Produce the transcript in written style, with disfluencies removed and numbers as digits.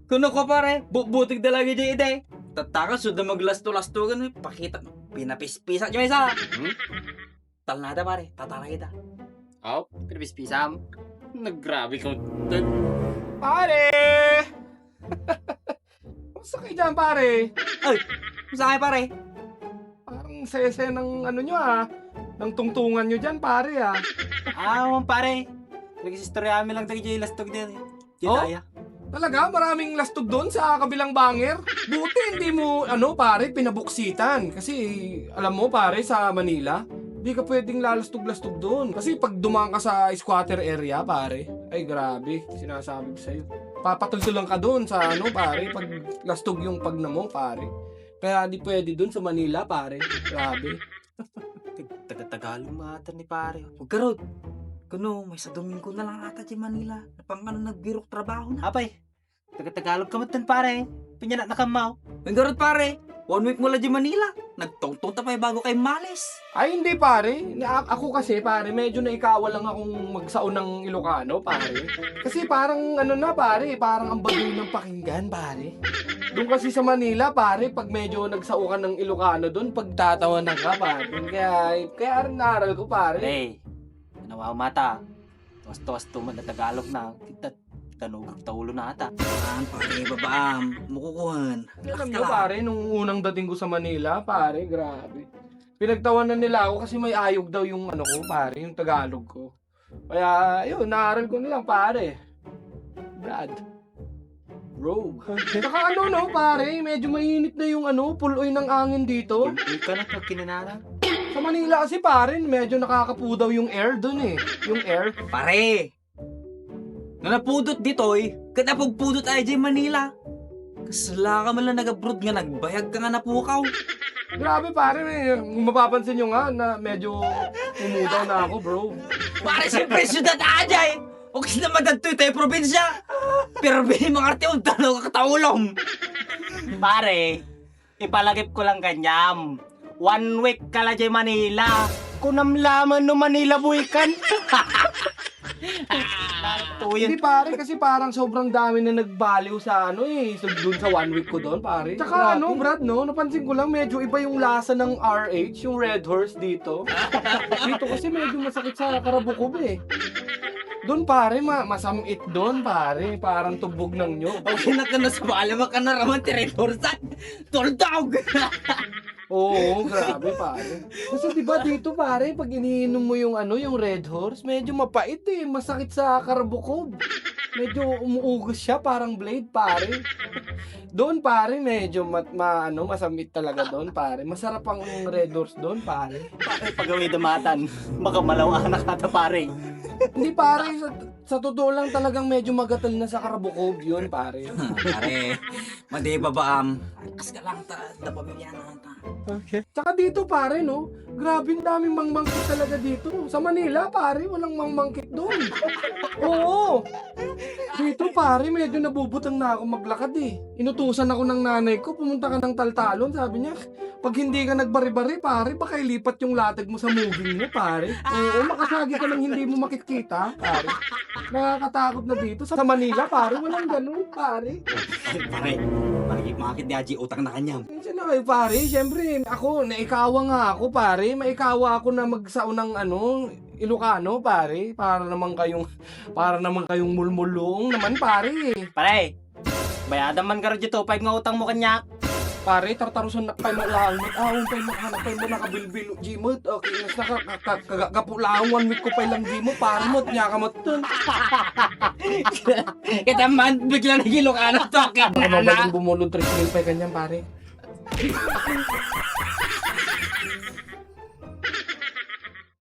Kuno ko pare, butig talaga dyan ide. Tatakas, sudah maglasto-lasto ganun. Pakita, pinapispisa dyan isa. Talnada pare, tatara kita. Oh, pinabispisam. Naggrabe ka dun. Pare! Kumusta kayo dyan, pare? Ay, saan pare? Parang sese ng ano nyo ng tungtungan nyo dyan, pare Pare. Nagsistorya lang tayo dyan lastog din. Oh? Daya. Talaga, maraming lastog doon sa kabilang banger. Buti hindi mo, pare, pinabuksitan. Kasi, alam mo, pare, sa Manila, di ka pwedeng lalastog-lastog doon. Kasi pag dumaan ka sa squatter area, pare, ay grabe, sinasabi ko sa'yo. Papatultulan ka doon sa pare, pag lastog yung pagna mo, pare. Kaya di pwede doon sa Manila, pare. Grabe. Taga-Tagalog mata ni pare. Huwag ka rod. Kuno, may sa Domingo na lang ata dyan Manila. Napang nagbirok trabaho na. Apay, taga-Tagalog ka matan pare. Pinya na nakamaw. Huwag ka rod pare. 1 week mula dyan Manila. Nagtungtong tapay bago kay malis. Ay, hindi, pare. Ako kasi, pare, medyo naikawa lang akong magsaon ng Ilocano, pare. Kasi parang, pare, parang ang baduy ng pakinggan, pare. Doon kasi sa Manila, pare, pag medyo nagsao ka ng Ilocano doon, pagtatawanan ka, pare. Kaya rin naaral ko, pare. Hey, nawaw mata. Tuwas-tuwas tuman na Tagalog na. Kita tanugag taulo na ata. Pare, babaam. Mukukuhan. Alam nyo, pare, nung unang dating ko sa Manila, pare, grabe. Pinagtawanan nila ako kasi may ayog daw yung ko, pare, yung Tagalog ko. Kaya, yun, naaral ko na lang, pare. Brad. Bro. Saka pare, medyo mainit na yung puloy ng angin dito. Hindi ka na pag kinanara. Sa Manila kasi, pare, medyo nakakapudaw yung air dun eh. Yung air. Pare! Na napudot ditoy, kada pagpudot ay dyan Manila. Kasala ka man lang nag-abroad nga, nagbayag ka nga napukaw. Grabe, pare, kung mapapansin nyo nga na medyo umudaw na ako, bro. Pare, siyempre, syudad ajay! O kasi naman dito tayo probinsya. Pero bini mga arte, tanaw ka kataulong. Pare, ipalagip ko lang kanyam. 1 week ka lang dyan Manila. Kunam laman no Manila buikan. Hindi, pare, kasi parang sobrang dami na nagbaliw sa dun sa 1 week ko doon, pare. Tsaka Brad, napansin ko lang medyo iba yung lasa ng RH, yung Red Horse dito. Dito kasi medyo masakit sa karabukob eh. Doon, pare, masamit doon, pare. Parang tubog ng nyog. Okay na ka na sa bala, ka na raman tiretorsan. Tordog! Oo, grabe, pare. Kasi diba dito, pare, pag iniinom mo yung yung Red Horse, medyo mapait eh. Masakit sa karabukob. Medyo umuugos siya, parang blade, pare. Doon, pare, medyo masamit talaga doon, pare. Masarap ang Red Horse doon, pare. Pare, pagawin damatan. Baka malaw anak nata pare. Hindi, pare, sa totoo lang talagang medyo magatal na sa karabukob yun, pare. Pare, madi babaam. Kas ka lang da pamilya na ata. Okay. Tsaka dito, pare, grabe ang daming mangmangkit talaga dito. Sa Manila, pare, walang mangmangkit doon. Oo. Dito, pare, medyo nabubutang na ako maglakad eh. Inutusan ako ng nanay ko, pumunta ka ng Taltalon. Sabi niya, pag hindi ka nagbari-bari, pare, baka ilipat yung latag mo sa moving mo, pare. Oo, makasagi ka ng hindi mo makikita, pare. Nakakatakot na dito. Sa Manila, pare, walang ganun, pare. Pare, makikit di aji utang na kanya. Minsan na kayo, pare. Siyempre, ako, naikawa nga ako, pare. Maikawa ako na magsao ng Ilocano, pare. Para naman kayong mulmulong naman, pare. Pare, bayadan man ka rin dito. Pag nga utang mo kanyak. Pare, tartarusan na pa mo lang. Ahon pa mo, hanap pa mo nakabilbilo, Jimot. Okay, nas nakakapulang 1 week ko pa lang, Jimot. Pare mo, niya ka mo. Kita man, bigla na Ilocano to. Ano ba yung bumulong 3 mil pa ganyan, pare?